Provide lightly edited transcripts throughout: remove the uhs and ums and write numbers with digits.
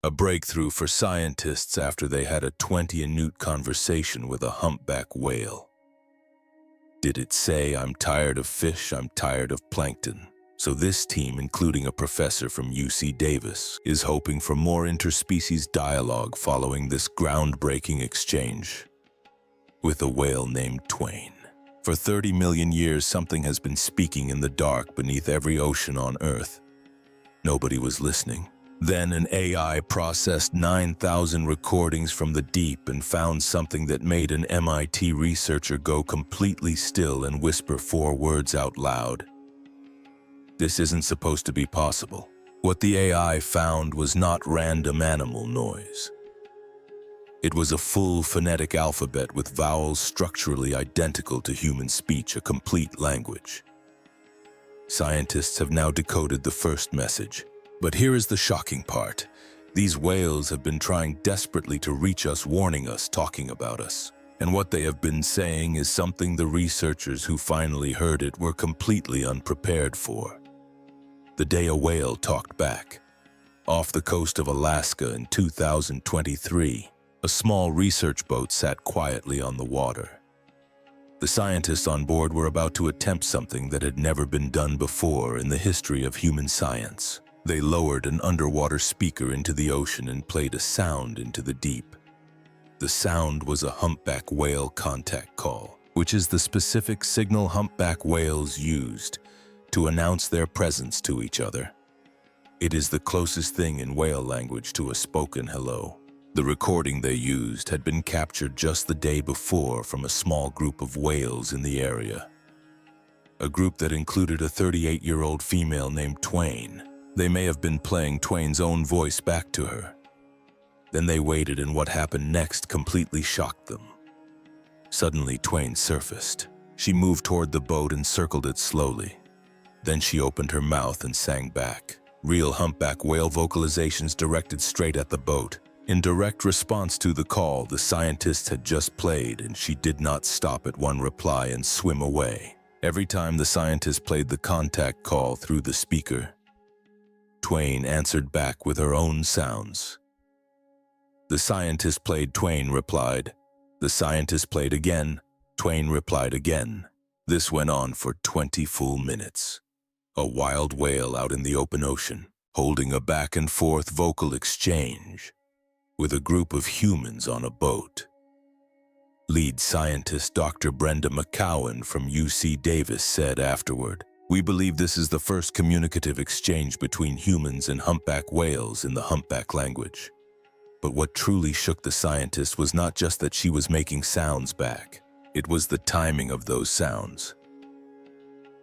A breakthrough for scientists after they had a 20-inute conversation with a humpback whale. Did it say, "I'm tired of fish, I'm tired of plankton"? So this team, including a professor from UC Davis, is hoping for more interspecies dialogue following this groundbreaking exchange with a whale named Twain. For 30 million years, something has been speaking in the dark beneath every ocean on Earth. Nobody was listening. Then an AI processed 9,000 recordings from the deep and found something that made an MIT researcher go completely still and whisper 4 words out loud. This isn't supposed to be possible. What the AI found was not random animal noise. It was a full phonetic alphabet with vowels structurally identical to human speech, a complete language. Scientists have now decoded the first message. But here is the shocking part. These whales have been trying desperately to reach us, warning us, talking about us. And what they have been saying is something the researchers who finally heard it were completely unprepared for. The day a whale talked back. Off the coast of Alaska in 2023, a small research boat sat quietly on the water. The scientists on board were about to attempt something that had never been done before in the history of human science. They lowered an underwater speaker into the ocean and played a sound into the deep. The sound was a humpback whale contact call, which is the specific signal humpback whales used to announce their presence to each other. It is the closest thing in whale language to a spoken hello. The recording they used had been captured just the day before from a small group of whales in the area. A group that included a 38-year-old female named Twain. They may have been playing Twain's own voice back to her. Then they waited, and what happened next completely shocked them. Suddenly, Twain surfaced. She moved toward the boat and circled it slowly. Then she opened her mouth and sang back. Real humpback whale vocalizations directed straight at the boat. In direct response to the call the scientists had just played, and she did not stop at one reply and swim away. Every time the scientist played the contact call through the speaker, Twain answered back with her own sounds. The scientist played, Twain replied. The scientist played again, Twain replied again. This went on for 20 full minutes. A wild whale out in the open ocean, holding a back and forth vocal exchange with a group of humans on a boat. Lead scientist Dr. Brenda McCowan from UC Davis said afterward, "We believe this is the first communicative exchange between humans and humpback whales in the humpback language." But what truly shook the scientist was not just that she was making sounds back. It was the timing of those sounds.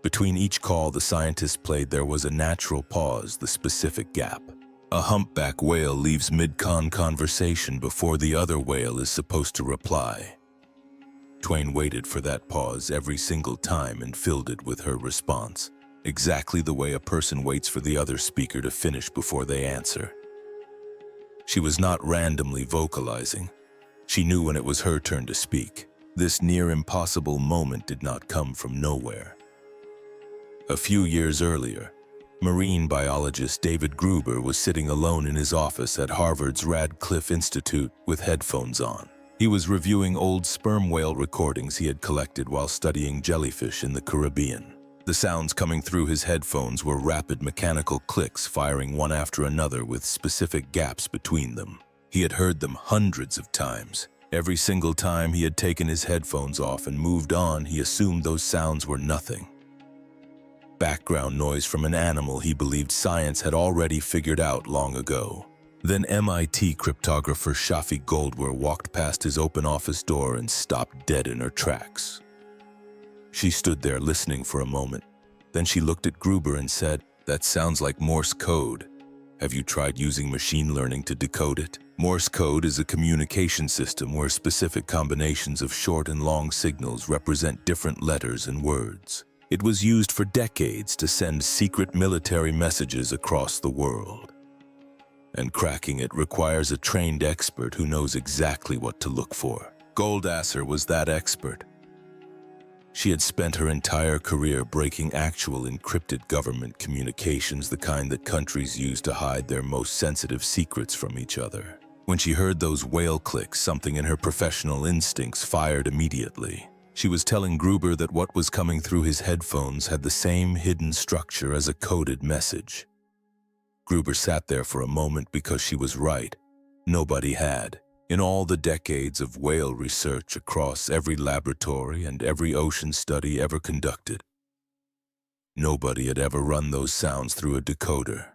Between each call the scientist played, there was a natural pause, the specific gap. A humpback whale leaves mid-con conversation before the other whale is supposed to reply. Twain waited for that pause every single time and filled it with her response, exactly the way a person waits for the other speaker to finish before they answer. She was not randomly vocalizing. She knew when it was her turn to speak. This near-impossible moment did not come from nowhere. A few years earlier, marine biologist David Gruber was sitting alone in his office at Harvard's Radcliffe Institute with headphones on. He was reviewing old sperm whale recordings he had collected while studying jellyfish in the Caribbean. The sounds coming through his headphones were rapid mechanical clicks firing one after another with specific gaps between them. He had heard them hundreds of times. Every single time he had taken his headphones off and moved on, he assumed those sounds were nothing. Background noise from an animal he believed science had already figured out long ago. Then MIT cryptographer Shafi Goldware walked past his open office door and stopped dead in her tracks. She stood there listening for a moment. Then she looked at Gruber and said, "That sounds like Morse code. Have you tried using machine learning to decode it?" Morse code is a communication system where specific combinations of short and long signals represent different letters and words. It was used for decades to send secret military messages across the world. And cracking it requires a trained expert who knows exactly what to look for. Goldasser was that expert. She had spent her entire career breaking actual encrypted government communications, the kind that countries use to hide their most sensitive secrets from each other. When she heard those whale clicks, something in her professional instincts fired immediately. She was telling Gruber that what was coming through his headphones had the same hidden structure as a coded message. Gruber sat there for a moment because she was right. Nobody had. In all the decades of whale research across every laboratory and every ocean study ever conducted, nobody had ever run those sounds through a decoder.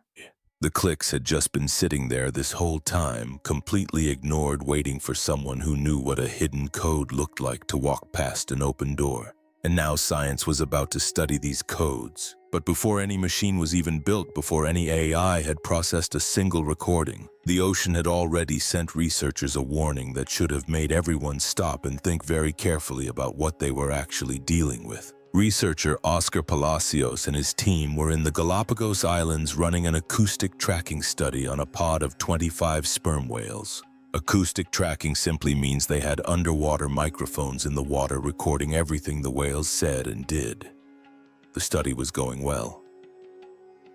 The clicks had just been sitting there this whole time, completely ignored, waiting for someone who knew what a hidden code looked like to walk past an open door. And now science was about to study these codes. But before any machine was even built, before any AI had processed a single recording, the ocean had already sent researchers a warning that should have made everyone stop and think very carefully about what they were actually dealing with. Researcher Oscar Palacios and his team were in the Galapagos Islands running an acoustic tracking study on a pod of 25 sperm whales. Acoustic tracking simply means they had underwater microphones in the water recording everything the whales said and did. The study was going well.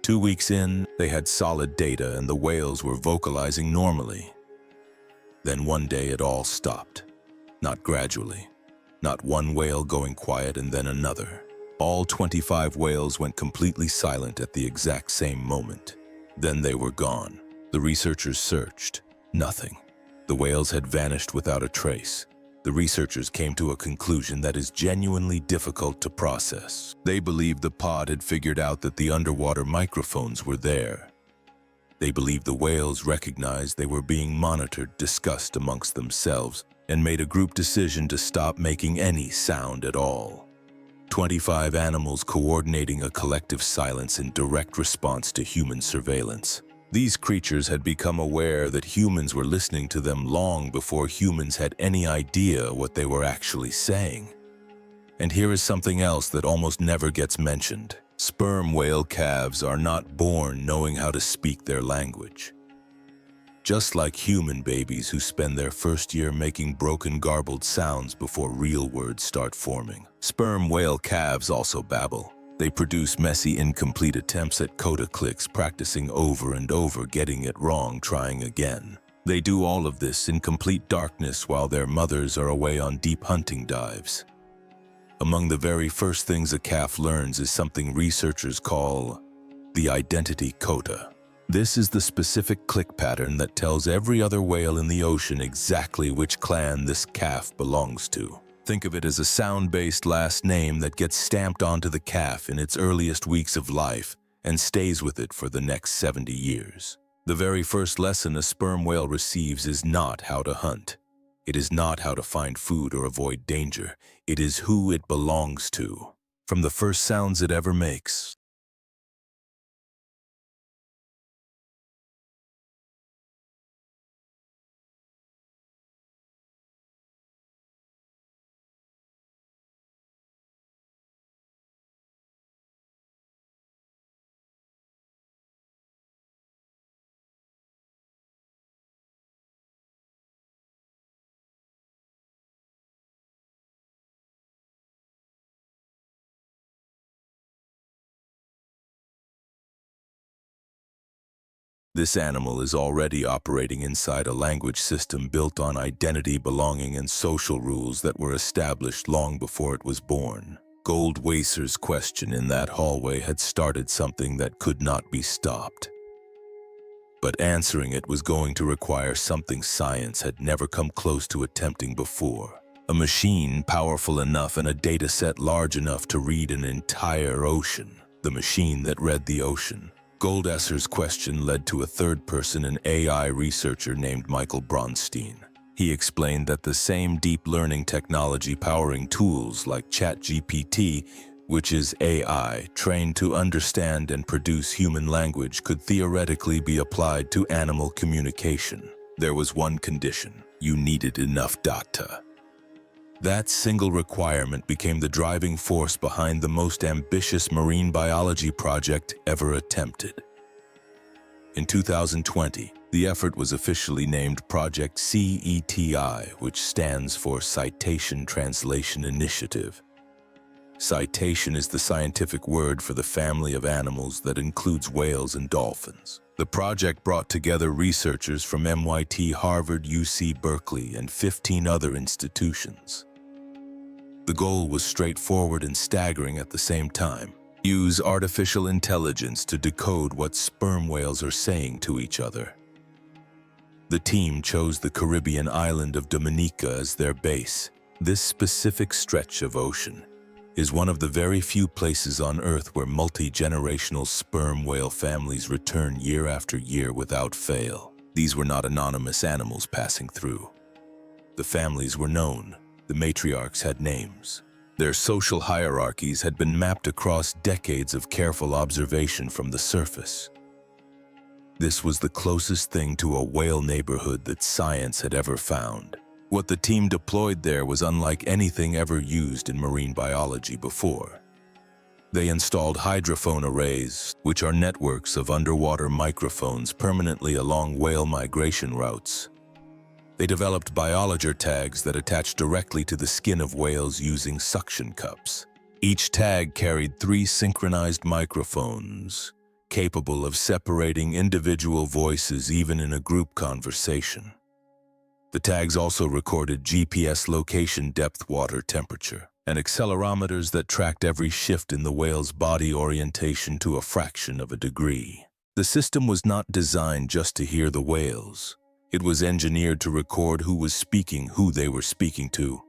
2 weeks in, they had solid data and the whales were vocalizing normally. Then one day it all stopped. Not gradually. Not one whale going quiet and then another. All 25 whales went completely silent at the exact same moment. Then they were gone. The researchers searched. Nothing. The whales had vanished without a trace. The researchers came to a conclusion that is genuinely difficult to process. They believed the pod had figured out that the underwater microphones were there. They believed the whales recognized they were being monitored, discussed amongst themselves, and made a group decision to stop making any sound at all. 25 animals coordinating a collective silence in direct response to human surveillance. These creatures had become aware that humans were listening to them long before humans had any idea what they were actually saying. And here is something else that almost never gets mentioned. Sperm whale calves are not born knowing how to speak their language. Just like human babies who spend their first year making broken, garbled sounds before real words start forming, sperm whale calves also babble. They produce messy, incomplete attempts at coda clicks, practicing over and over, getting it wrong, trying again. They do all of this in complete darkness while their mothers are away on deep hunting dives. Among the very first things a calf learns is something researchers call the identity coda. This is the specific click pattern that tells every other whale in the ocean exactly which clan this calf belongs to. Think of it as a sound-based last name that gets stamped onto the calf in its earliest weeks of life and stays with it for the next 70 years. The very first lesson a sperm whale receives is not how to hunt. It is not how to find food or avoid danger. It is who it belongs to. From the first sounds it ever makes, this animal is already operating inside a language system built on identity, belonging, and social rules that were established long before it was born. Goldwasser's question in that hallway had started something that could not be stopped. But answering it was going to require something science had never come close to attempting before. A machine powerful enough and a data set large enough to read an entire ocean. The machine that read the ocean. Goldwasser's question led to a third person, an AI researcher named Michael Bronstein. He explained that the same deep learning technology powering tools like ChatGPT, which is AI trained to understand and produce human language, could theoretically be applied to animal communication. There was one condition: you needed enough data. That single requirement became the driving force behind the most ambitious marine biology project ever attempted. In 2020, the effort was officially named Project CETI, which stands for Citation Translation Initiative. Citation is the scientific word for the family of animals that includes whales and dolphins. The project brought together researchers from MIT, Harvard, UC Berkeley, and 15 other institutions. The goal was straightforward and staggering at the same time. Use artificial intelligence to decode what sperm whales are saying to each other. The team chose the Caribbean island of Dominica as their base. This specific stretch of ocean is one of the very few places on Earth where multi-generational sperm whale families return year after year without fail. These were not anonymous animals passing through. The families were known. The matriarchs had names. Their social hierarchies had been mapped across decades of careful observation from the surface. This was the closest thing to a whale neighborhood that science had ever found. What the team deployed there was unlike anything ever used in marine biology before. They installed hydrophone arrays, which are networks of underwater microphones permanently along whale migration routes. They developed biologer tags that attached directly to the skin of whales using suction cups. Each tag carried 3 synchronized microphones, capable of separating individual voices even in a group conversation. The tags also recorded GPS location, depth, water temperature, and accelerometers that tracked every shift in the whale's body orientation to a fraction of a degree. The system was not designed just to hear the whales. It was engineered to record who was speaking, who they were speaking to,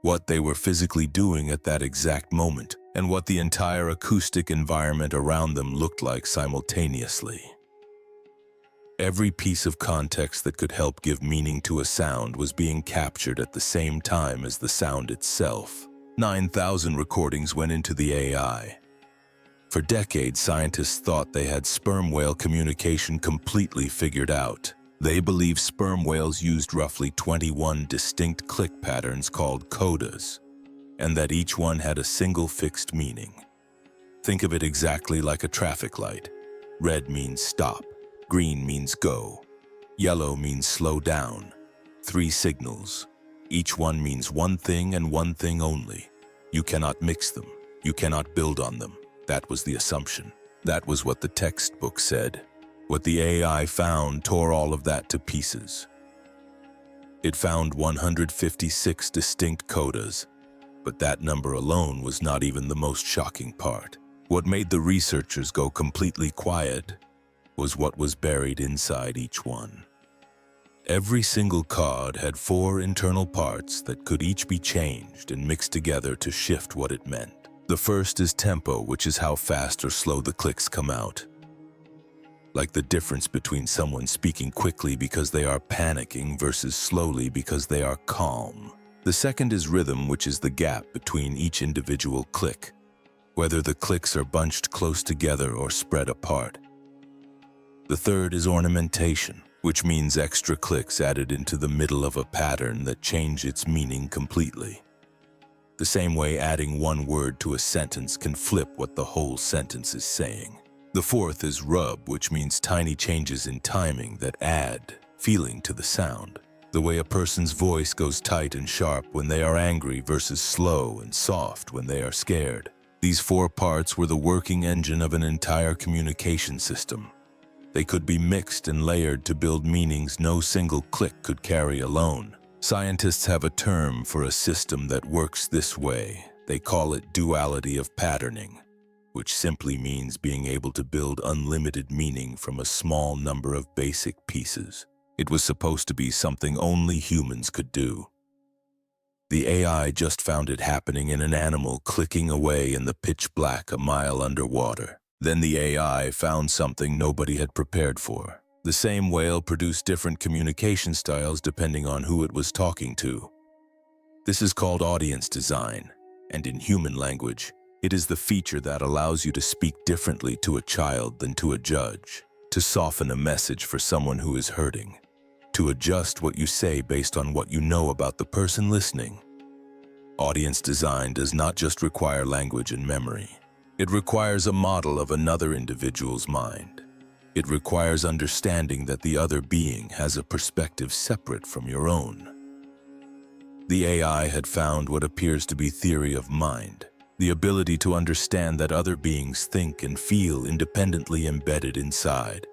what they were physically doing at that exact moment, and what the entire acoustic environment around them looked like simultaneously. Every piece of context that could help give meaning to a sound was being captured at the same time as the sound itself. 9,000 recordings went into the AI. For decades, scientists thought they had sperm whale communication completely figured out. They believe sperm whales used roughly 21 distinct click patterns called codas, and that each one had a single fixed meaning. Think of it exactly like a traffic light. Red means stop. Green means go. Yellow means slow down. 3 signals. Each one means one thing and one thing only. You cannot mix them. You cannot build on them. That was the assumption. That was what the textbook said. What the AI found tore all of that to pieces. It found 156 distinct codas, but that number alone was not even the most shocking part. What made the researchers go completely quiet was what was buried inside each one. Every single cod had 4 internal parts that could each be changed and mixed together to shift what it meant. The first is tempo, which is how fast or slow the clicks come out. Like the difference between someone speaking quickly because they are panicking versus slowly because they are calm. The second is rhythm, which is the gap between each individual click, whether the clicks are bunched close together or spread apart. The third is ornamentation, which means extra clicks added into the middle of a pattern that change its meaning completely. The same way adding one word to a sentence can flip what the whole sentence is saying. The fourth is rub, which means tiny changes in timing that add feeling to the sound. The way a person's voice goes tight and sharp when they are angry versus slow and soft when they are scared. These 4 parts were the working engine of an entire communication system. They could be mixed and layered to build meanings no single click could carry alone. Scientists have a term for a system that works this way. They call it duality of patterning, which simply means being able to build unlimited meaning from a small number of basic pieces. It was supposed to be something only humans could do. The AI just found it happening in an animal clicking away in the pitch black a mile underwater. Then the AI found something nobody had prepared for. The same whale produced different communication styles depending on who it was talking to. This is called audience design, and in human language, it is the feature that allows you to speak differently to a child than to a judge, to soften a message for someone who is hurting, to adjust what you say based on what you know about the person listening. Audience design does not just require language and memory. It requires a model of another individual's mind. It requires understanding that the other being has a perspective separate from your own. The AI had found what appears to be theory of mind. the ability to understand that other beings think and feel independently embedded inside.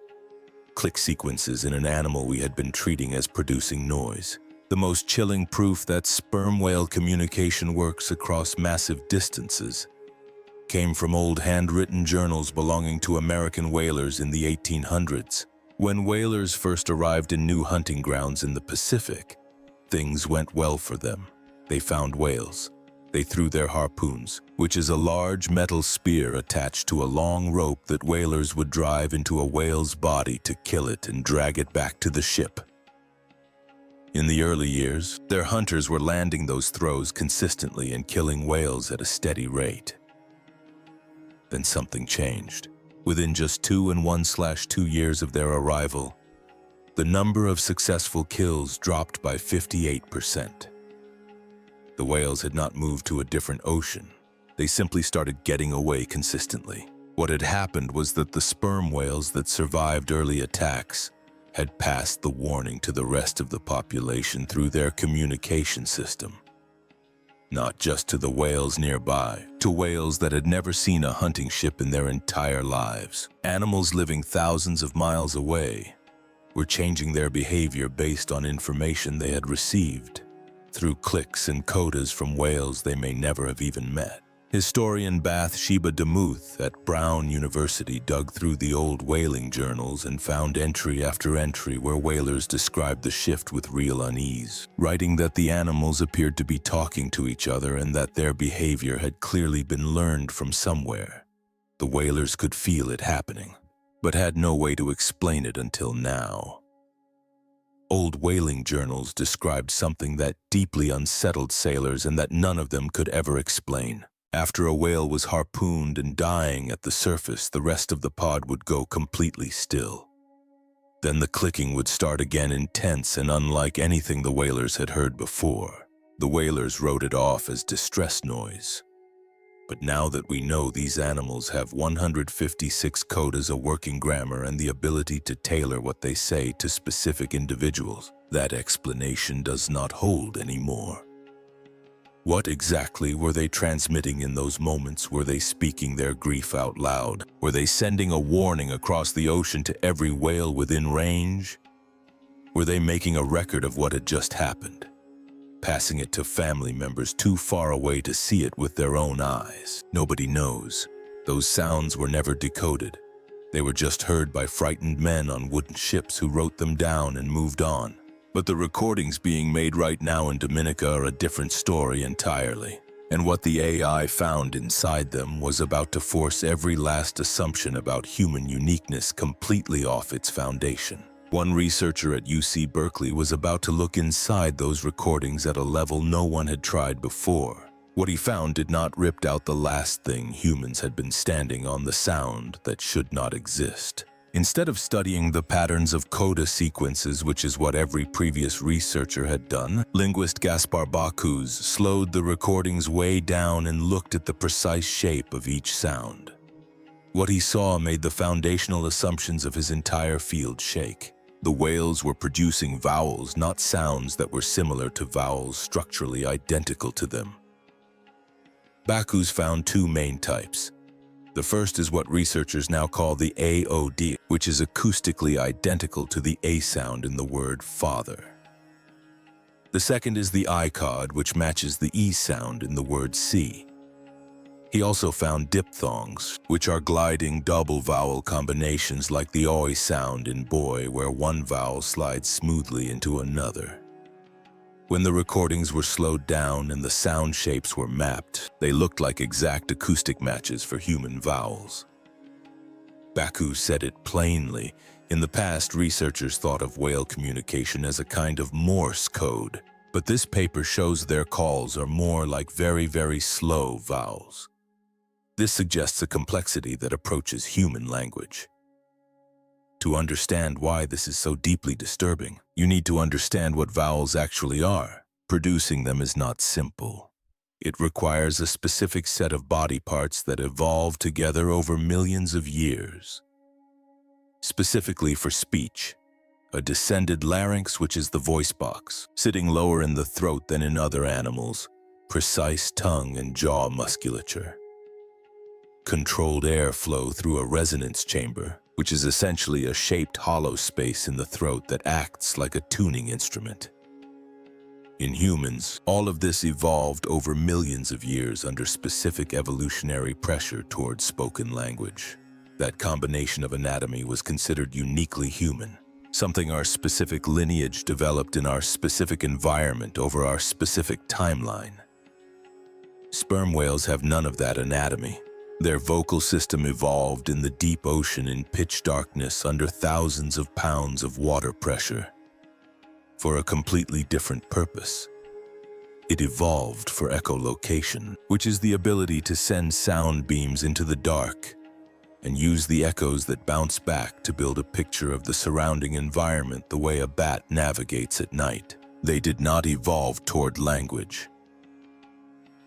Click sequences in an animal we had been treating as producing noise. The most chilling proof that sperm whale communication works across massive distances came from old handwritten journals belonging to American whalers in the 1800s. When whalers first arrived in new hunting grounds in the Pacific, things went well for them. They found whales. They threw their harpoons, which is a large metal spear attached to a long rope that whalers would drive into a whale's body to kill it and drag it back to the ship. In the early years, their hunters were landing those throws consistently and killing whales at a steady rate. Then something changed. Within just 2 and 1/2 years of their arrival, the number of successful kills dropped by 58%. The whales had not moved to a different ocean. They simply started getting away consistently. What had happened was that the sperm whales that survived early attacks had passed the warning to the rest of the population through their communication system. Not just to the whales nearby, to whales that had never seen a hunting ship in their entire lives. Animals living thousands of miles away were changing their behavior based on information they had received through clicks and codas from whales they may never have even met. Historian Bathsheba DeMuth at Brown University dug through the old whaling journals and found entry after entry where whalers described the shift with real unease, writing that the animals appeared to be talking to each other and that their behavior had clearly been learned from somewhere. The whalers could feel it happening, but had no way to explain it until now. Old whaling journals described something that deeply unsettled sailors and that none of them could ever explain. After a whale was harpooned and dying at the surface, the rest of the pod would go completely still. Then the clicking would start again, intense and unlike anything the whalers had heard before. The whalers wrote it off as distress noise. But now that we know these animals have 156 codas, a working grammar, and the ability to tailor what they say to specific individuals, that explanation does not hold anymore. What exactly were they transmitting in those moments? Were they speaking their grief out loud? Were they sending a warning across the ocean to every whale within range? Were they making a record of what had just happened, passing it to family members too far away to see it with their own eyes? Nobody knows. Those sounds were never decoded. They were just heard by frightened men on wooden ships who wrote them down and moved on. But the recordings being made right now in Dominica are a different story entirely. And what the AI found inside them was about to force every last assumption about human uniqueness completely off its foundation. One researcher at UC Berkeley was about to look inside those recordings at a level no one had tried before. What he found did not rip out the last thing humans had been standing on, the sound that should not exist. Instead of studying the patterns of coda sequences, which is what every previous researcher had done, linguist Gaspar Bacchus slowed the recordings way down and looked at the precise shape of each sound. What he saw made the foundational assumptions of his entire field shake. The whales were producing vowels, not sounds that were similar to vowels structurally identical to them. Bacchus found 2 main types. The first is what researchers now call the AOD, which is acoustically identical to the A sound in the word father. The second is the I-cod, which matches the E sound in the word see. He also found diphthongs, which are gliding double vowel combinations like the oi sound in boy, where one vowel slides smoothly into another. When the recordings were slowed down and the sound shapes were mapped, they looked like exact acoustic matches for human vowels. Bacchus said it plainly. In the past, researchers thought of whale communication as a kind of Morse code, but this paper shows their calls are more like very, very slow vowels. This suggests a complexity that approaches human language. To understand why this is so deeply disturbing, you need to understand what vowels actually are. Producing them is not simple. It requires a specific set of body parts that evolved together over millions of years. Specifically for speech, a descended larynx, which is the voice box, sitting lower in the throat than in other animals, precise tongue and jaw musculature, controlled airflow through a resonance chamber, which is essentially a shaped hollow space in the throat that acts like a tuning instrument. In humans, all of this evolved over millions of years under specific evolutionary pressure towards spoken language. That combination of anatomy was considered uniquely human, something our specific lineage developed in our specific environment over our specific timeline. Sperm whales have none of that anatomy. Their vocal system evolved in the deep ocean in pitch darkness under thousands of pounds of water pressure, for a completely different purpose. It evolved for echolocation, which is the ability to send sound beams into the dark and use the echoes that bounce back to build a picture of the surrounding environment the way a bat navigates at night. They did not evolve toward language.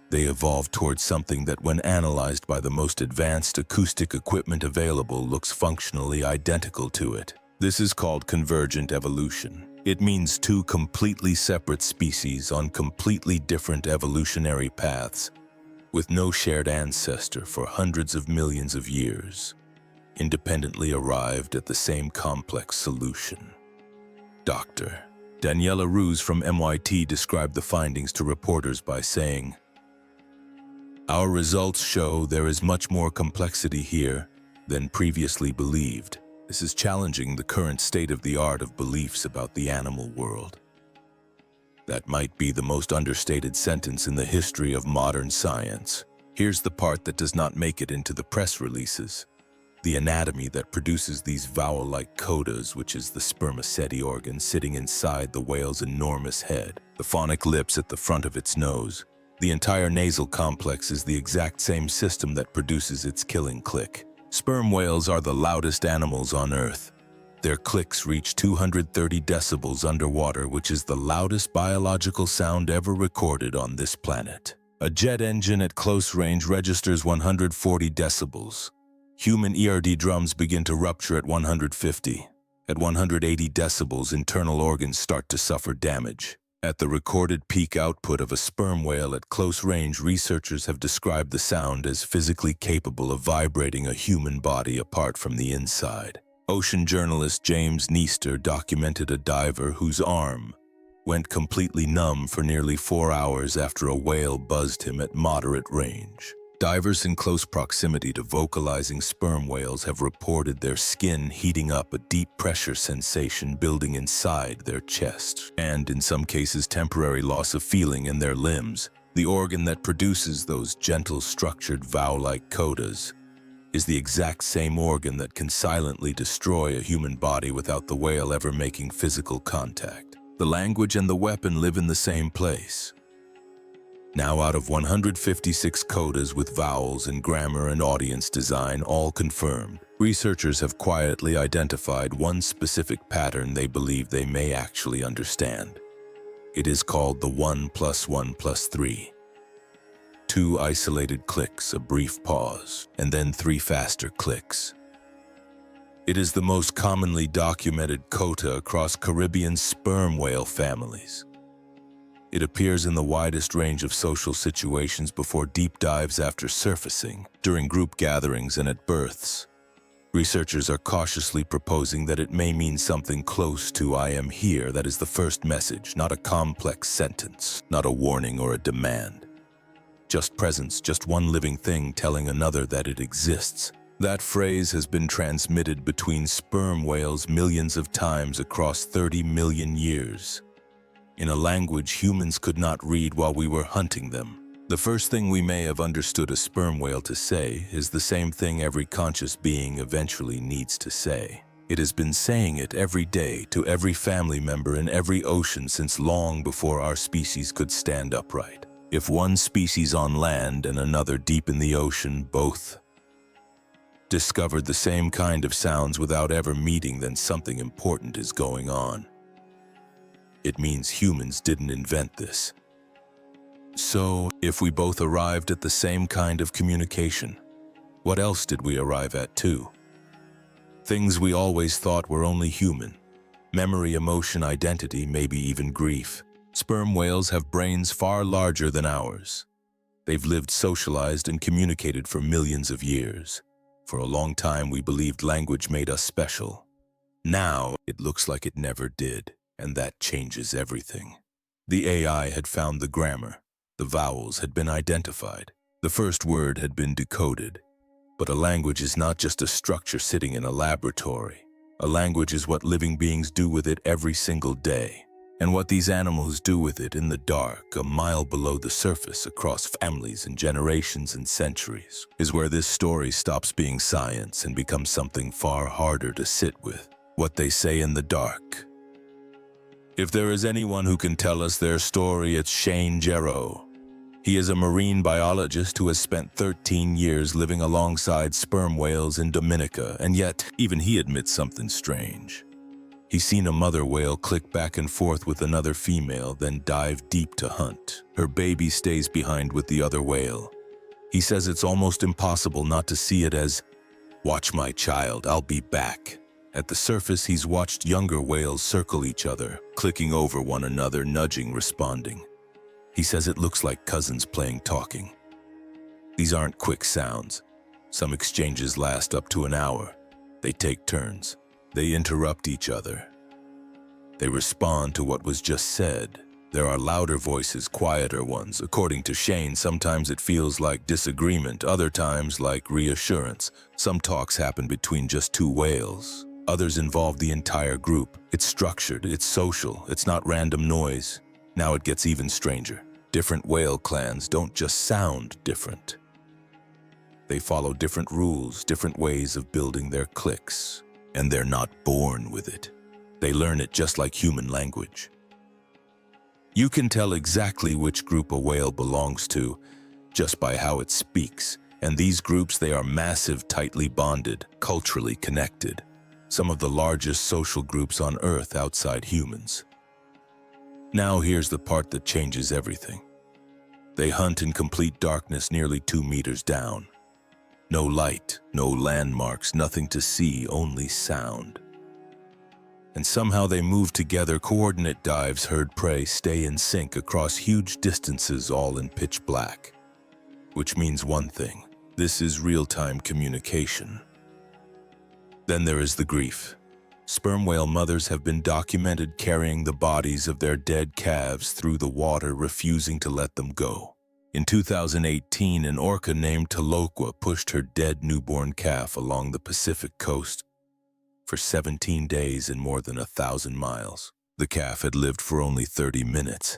They evolved towards something that, when analyzed by the most advanced acoustic equipment available, looks functionally identical to it. This is called convergent evolution. It means two completely separate species on completely different evolutionary paths, with no shared ancestor for hundreds of millions of years, independently arrived at the same complex solution. Dr. Daniela Ruse from MIT described the findings to reporters by saying, "Our results show there is much more complexity here than previously believed. This is challenging the current state-of-the-art of beliefs about the animal world." That might be the most understated sentence in the history of modern science. Here's the part that does not make it into the press releases. The anatomy that produces these vowel-like codas, which is the spermaceti organ sitting inside the whale's enormous head, the phonic lips at the front of its nose. The entire nasal complex is the exact same system that produces its killing click. Sperm whales are the loudest animals on Earth. Their clicks reach 230 decibels underwater, which is the loudest biological sound ever recorded on this planet. A jet engine at close range registers 140 decibels. Human ERD drums begin to rupture at 150. At 180 decibels, internal organs start to suffer damage. At the recorded peak output of a sperm whale at close range, researchers have described the sound as physically capable of vibrating a human body apart from the inside. Ocean journalist James Neaster documented a diver whose arm went completely numb for nearly 4 hours after a whale buzzed him at moderate range. Divers in close proximity to vocalizing sperm whales have reported their skin heating up, a deep pressure sensation building inside their chest, and in some cases temporary loss of feeling in their limbs. The organ that produces those gentle, structured vowel-like codas is the exact same organ that can silently destroy a human body without the whale ever making physical contact. The language and the weapon live in the same place. Now, out of 156 codas with vowels and grammar and audience design all confirmed, researchers have quietly identified one specific pattern they believe they may actually understand. It is called the 1 + 1 + 3. 2 isolated clicks, a brief pause, and then 3 faster clicks. It is the most commonly documented coda across Caribbean sperm whale families. It appears in the widest range of social situations before deep dives, after surfacing, during group gatherings, and at births. Researchers are cautiously proposing that it may mean something close to "I am here." That is the first message, not a complex sentence, not a warning or a demand. Just presence, just one living thing telling another that it exists. That phrase has been transmitted between sperm whales millions of times across 30 million years, in a language humans could not read while we were hunting them. The first thing we may have understood a sperm whale to say is the same thing every conscious being eventually needs to say. It has been saying it every day to every family member in every ocean since long before our species could stand upright. If one species on land and another deep in the ocean both discovered the same kind of sounds without ever meeting, then something important is going on. It means humans didn't invent this. So, if we both arrived at the same kind of communication, what else did we arrive at too? Things we always thought were only human. Memory, emotion, identity, maybe even grief. Sperm whales have brains far larger than ours. They've lived socialized and communicated for millions of years. For a long time, we believed language made us special. Now, it looks like it never did, and that changes everything. The AI had found the grammar. The vowels had been identified. The first word had been decoded. But a language is not just a structure sitting in a laboratory. A language is what living beings do with it every single day. And what these animals do with it in the dark, a mile below the surface, across families and generations and centuries, is where this story stops being science and becomes something far harder to sit with. What they say in the dark. If there is anyone who can tell us their story, it's Shane Jarrow. He is a marine biologist who has spent 13 years living alongside sperm whales in Dominica, and yet even he admits something strange. He's seen a mother whale click back and forth with another female, then dive deep to hunt. Her baby stays behind with the other whale. He says it's almost impossible not to see it as, "Watch my child, I'll be back." At the surface, he's watched younger whales circle each other, clicking over one another, nudging, responding. He says it looks like cousins playing talking. These aren't quick sounds. Some exchanges last up to an hour. They take turns. They interrupt each other. They respond to what was just said. There are louder voices, quieter ones. According to Shane, sometimes it feels like disagreement, other times like reassurance. Some talks happen between just two whales. Others involve the entire group. It's structured, it's social, it's not random noise. Now it gets even stranger. Different whale clans don't just sound different. They follow different rules, different ways of building their cliques. And they're not born with it. They learn it just like human language. You can tell exactly which group a whale belongs to just by how it speaks. And these groups, they are massive, tightly bonded, culturally connected. Some of the largest social groups on Earth outside humans. Now here's the part that changes everything. They hunt in complete darkness nearly 2 meters down. No light, no landmarks, nothing to see, only sound. And somehow they move together, coordinate dives, herd prey, stay in sync across huge distances, all in pitch black. Which means one thing, this is real-time communication. Then there is the grief. Sperm whale mothers have been documented carrying the bodies of their dead calves through the water, refusing to let them go. In 2018, an orca named Taloqua pushed her dead newborn calf along the Pacific coast for 17 days and more than 1,000 miles. The calf had lived for only 30 minutes.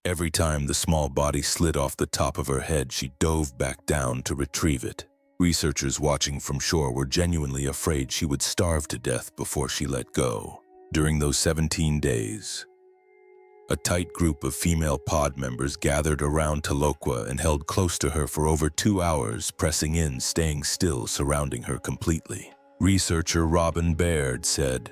Every time the small body slid off the top of her head, she dove back down to retrieve it. Researchers watching from shore were genuinely afraid she would starve to death before she let go. During those 17 days, a tight group of female pod members gathered around Taloqua and held close to her for over 2 hours, pressing in, staying still, surrounding her completely. Researcher Robin Baird said,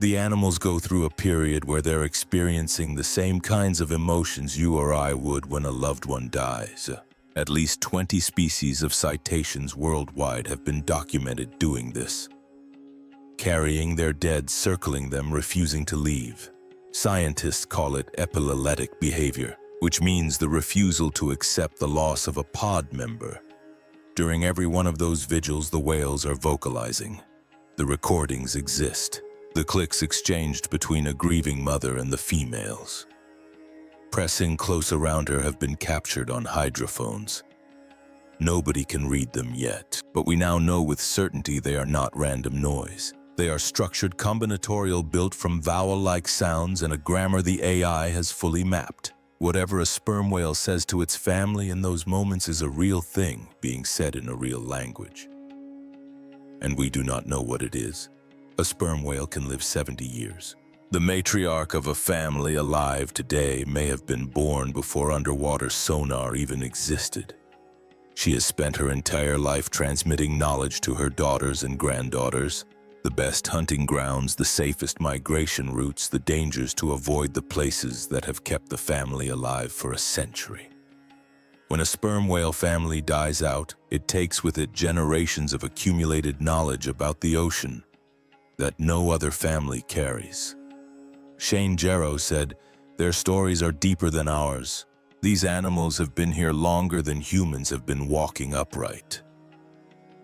"The animals go through a period where they're experiencing the same kinds of emotions you or I would when a loved one dies. At least 20 species of cetaceans worldwide have been documented doing this, carrying their dead, circling them, refusing to leave. Scientists call it epileptic behavior, which means the refusal to accept the loss of a pod member. During every one of those vigils, the whales are vocalizing. The recordings exist. The clicks exchanged between a grieving mother and the females. Pressing close around her have been captured on hydrophones. Nobody can read them yet, but we now know with certainty they are not random noise. They are structured combinatorial, built from vowel-like sounds and a grammar the AI has fully mapped. Whatever a sperm whale says to its family in those moments is a real thing being said in a real language. And we do not know what it is. A sperm whale can live 70 years. The matriarch of a family alive today may have been born before underwater sonar even existed. She has spent her entire life transmitting knowledge to her daughters and granddaughters, the best hunting grounds, the safest migration routes, the dangers to avoid, the places that have kept the family alive for a century. When a sperm whale family dies out, it takes with it generations of accumulated knowledge about the ocean that no other family carries. Shane Jarrow said, "Their stories are deeper than ours. These animals have been here longer than humans have been walking upright.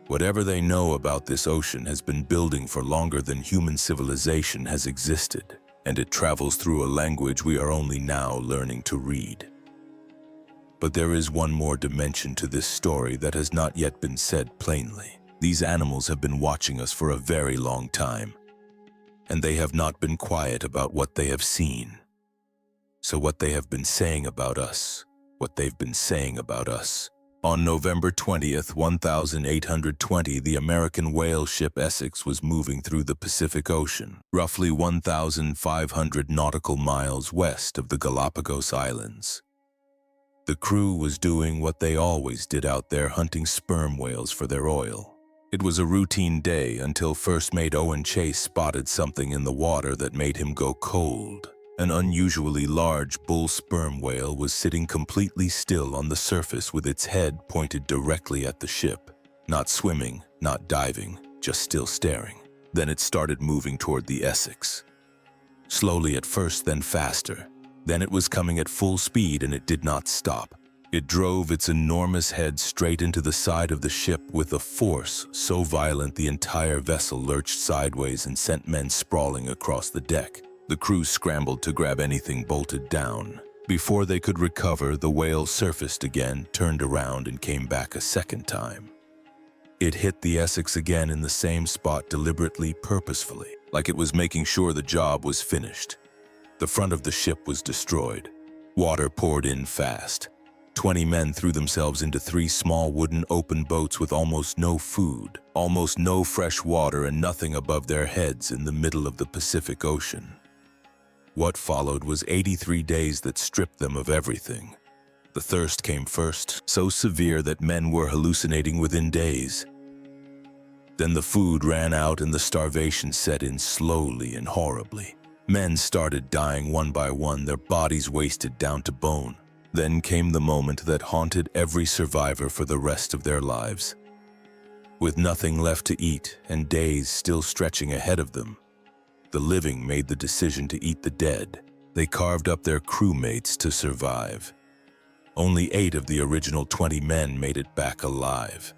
Whatever they know about this ocean has been building for longer than human civilization has existed, and it travels through a language we are only now learning to read." But there is one more dimension to this story that has not yet been said plainly. These animals have been watching us for a very long time, and they have not been quiet about what they have seen. So what they have been saying about us, what they've been saying about us. On November 20th, 1820, the American whale ship Essex was moving through the Pacific Ocean, roughly 1,500 nautical miles west of the Galapagos Islands. The crew was doing what they always did out there, hunting sperm whales for their oil. It was a routine day until First Mate Owen Chase spotted something in the water that made him go cold. An unusually large bull sperm whale was sitting completely still on the surface with its head pointed directly at the ship. Not swimming, not diving, just still staring. Then it started moving toward the Essex. Slowly at first, then faster. Then it was coming at full speed, and it did not stop. It drove its enormous head straight into the side of the ship with a force so violent the entire vessel lurched sideways and sent men sprawling across the deck. The crew scrambled to grab anything bolted down. Before they could recover, the whale surfaced again, turned around, and came back a second time. It hit the Essex again in the same spot, deliberately, purposefully, like it was making sure the job was finished. The front of the ship was destroyed. Water poured in fast. 20 men threw themselves into 3 small wooden open boats with almost no food, almost no fresh water, and nothing above their heads in the middle of the Pacific Ocean. What followed was 83 days that stripped them of everything. The thirst came first, so severe that men were hallucinating within days. Then the food ran out and the starvation set in slowly and horribly. Men started dying one by one, their bodies wasted down to bone. Then came the moment that haunted every survivor for the rest of their lives. With nothing left to eat and days still stretching ahead of them, the living made the decision to eat the dead. They carved up their crewmates to survive. Only 8 of the original 20 men made it back alive.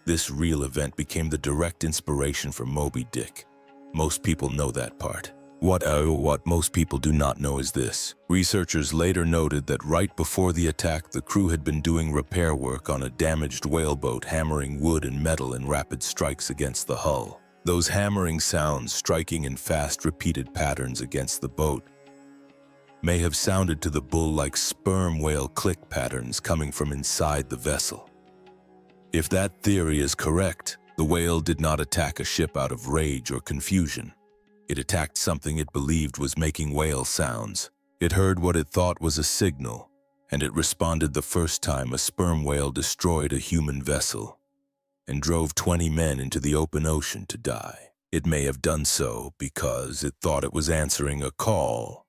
This real event became the direct inspiration for Moby Dick. Most people know that part. What most people do not know is this. Researchers later noted that right before the attack, the crew had been doing repair work on a damaged whaleboat, hammering wood and metal in rapid strikes against the hull. Those hammering sounds, striking in fast, repeated patterns against the boat, may have sounded to the bull like sperm whale click patterns coming from inside the vessel. If that theory is correct, the whale did not attack a ship out of rage or confusion. It attacked something it believed was making whale sounds. It heard what it thought was a signal, and it responded the first time a sperm whale destroyed a human vessel and drove 20 men into the open ocean to die. It may have done so because it thought it was answering a call.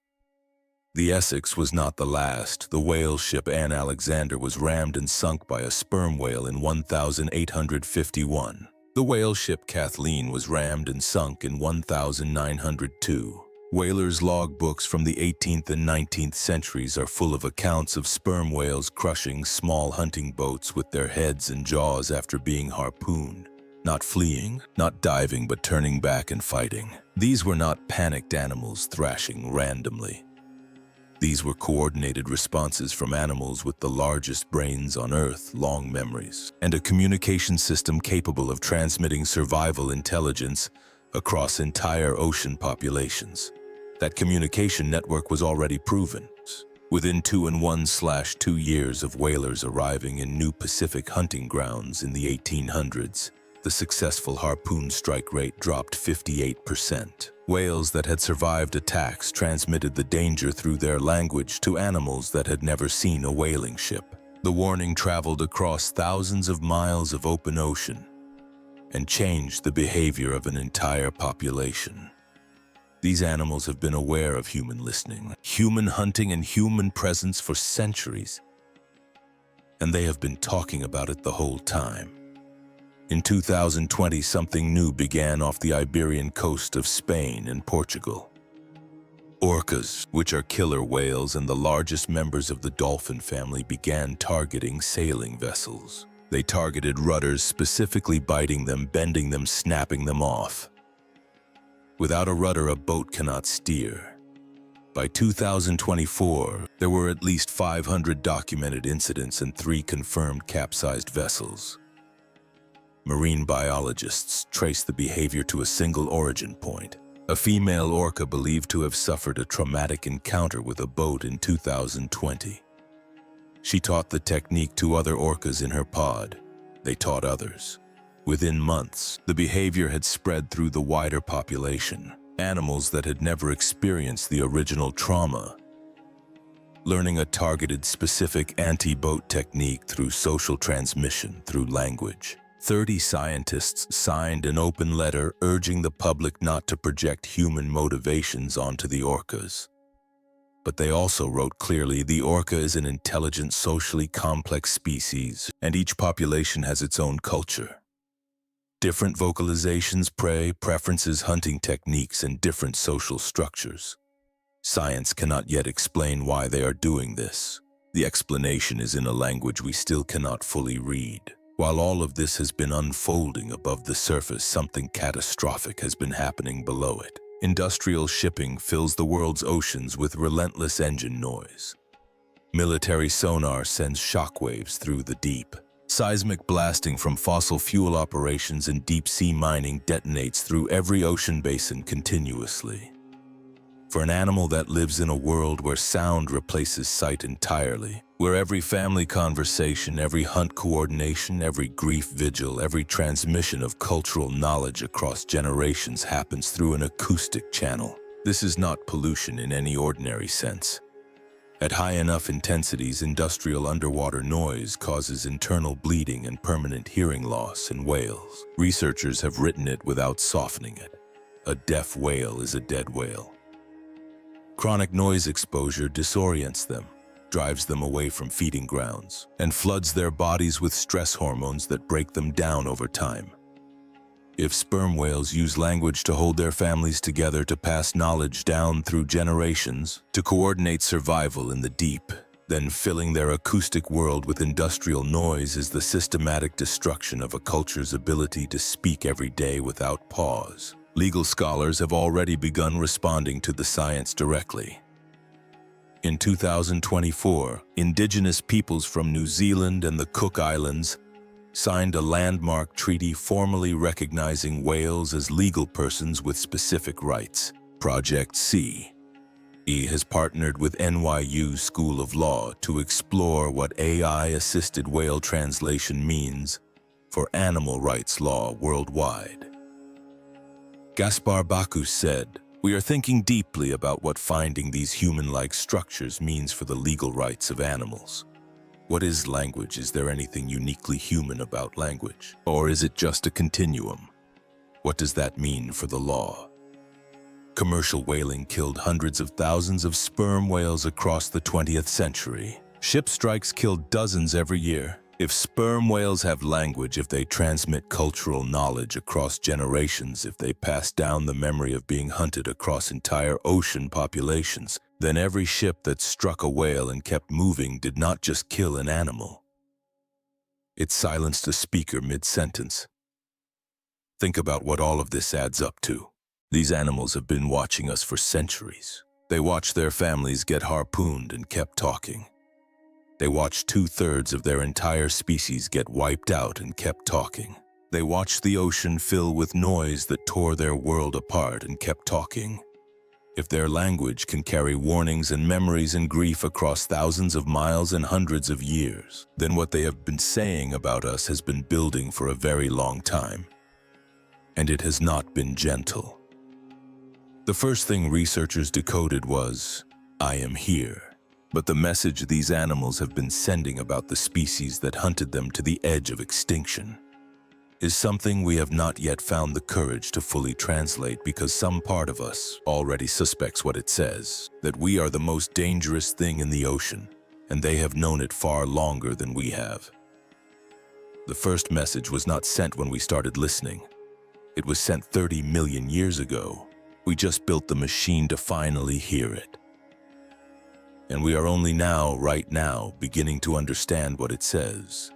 The Essex was not the last. The whale ship Anne Alexander was rammed and sunk by a sperm whale in 1851. The whale ship Kathleen was rammed and sunk in 1902. Whalers' logbooks from the 18th and 19th centuries are full of accounts of sperm whales crushing small hunting boats with their heads and jaws after being harpooned. Not fleeing, not diving, but turning back and fighting. These were not panicked animals thrashing randomly. These were coordinated responses from animals with the largest brains on Earth, long memories, and a communication system capable of transmitting survival intelligence across entire ocean populations. That communication network was already proven. Within 2 years of whalers arriving in new Pacific hunting grounds in the 1800s, the successful harpoon strike rate dropped 58%. Whales that had survived attacks transmitted the danger through their language to animals that had never seen a whaling ship. The warning traveled across thousands of miles of open ocean and changed the behavior of an entire population. These animals have been aware of human listening, human hunting, and human presence for centuries, and they have been talking about it the whole time. In 2020, something new began off the Iberian coast of Spain and Portugal. Orcas, which are killer whales and the largest members of the dolphin family, began targeting sailing vessels. They targeted rudders, specifically biting them, bending them, snapping them off. Without a rudder, a boat cannot steer. By 2024, there were at least 500 documented incidents and 3 confirmed capsized vessels. Marine biologists trace the behavior to a single origin point: a female orca believed to have suffered a traumatic encounter with a boat in 2020. She taught the technique to other orcas in her pod. They taught others. Within months, the behavior had spread through the wider population, animals that had never experienced the original trauma. Learning a targeted, specific anti-boat technique through social transmission, through language. 30 scientists signed an open letter urging the public not to project human motivations onto the orcas. But they also wrote clearly, the orca is an intelligent, socially complex species, and each population has its own culture. Different vocalizations, prey, preferences, hunting techniques, and different social structures. Science cannot yet explain why they are doing this. The explanation is in a language we still cannot fully read. While all of this has been unfolding above the surface, something catastrophic has been happening below it. Industrial shipping fills the world's oceans with relentless engine noise. Military sonar sends shockwaves through the deep. Seismic blasting from fossil fuel operations and deep-sea mining detonates through every ocean basin continuously. For an animal that lives in a world where sound replaces sight entirely, where every family conversation, every hunt coordination, every grief vigil, every transmission of cultural knowledge across generations happens through an acoustic channel, this is not pollution in any ordinary sense. At high enough intensities, industrial underwater noise causes internal bleeding and permanent hearing loss in whales. Researchers have written it without softening it. A deaf whale is a dead whale. Chronic noise exposure disorients them, drives them away from feeding grounds, and floods their bodies with stress hormones that break them down over time. If sperm whales use language to hold their families together, to pass knowledge down through generations, to coordinate survival in the deep, then filling their acoustic world with industrial noise is the systematic destruction of a culture's ability to speak every day without pause. Legal scholars have already begun responding to the science directly. In 2024, indigenous peoples from New Zealand and the Cook Islands signed a landmark treaty formally recognizing whales as legal persons with specific rights. Project C has partnered with NYU School of Law to explore what AI-assisted whale translation means for animal rights law worldwide. Gaspar Bacchus said, "We are thinking deeply about what finding these human-like structures means for the legal rights of animals. What is language? Is there anything uniquely human about language? Or is it just a continuum? What does that mean for the law?" Commercial whaling killed hundreds of thousands of sperm whales across the 20th century. Ship strikes killed dozens every year. If sperm whales have language, if they transmit cultural knowledge across generations, if they pass down the memory of being hunted across entire ocean populations, then every ship that struck a whale and kept moving did not just kill an animal. It silenced a speaker mid-sentence. Think about what all of this adds up to. These animals have been watching us for centuries. They watched their families get harpooned and kept talking. They watched 2/3 of their entire species get wiped out and kept talking. They watched the ocean fill with noise that tore their world apart and kept talking. If their language can carry warnings and memories and grief across thousands of miles and hundreds of years, then what they have been saying about us has been building for a very long time. And it has not been gentle. The first thing researchers decoded was, "I am here." But the message these animals have been sending about the species that hunted them to the edge of extinction is something we have not yet found the courage to fully translate, because some part of us already suspects what it says, that we are the most dangerous thing in the ocean, and they have known it far longer than we have. The first message was not sent when we started listening. It was sent 30 million years ago. We just built the machine to finally hear it. And we are only now, right now, beginning to understand what it says.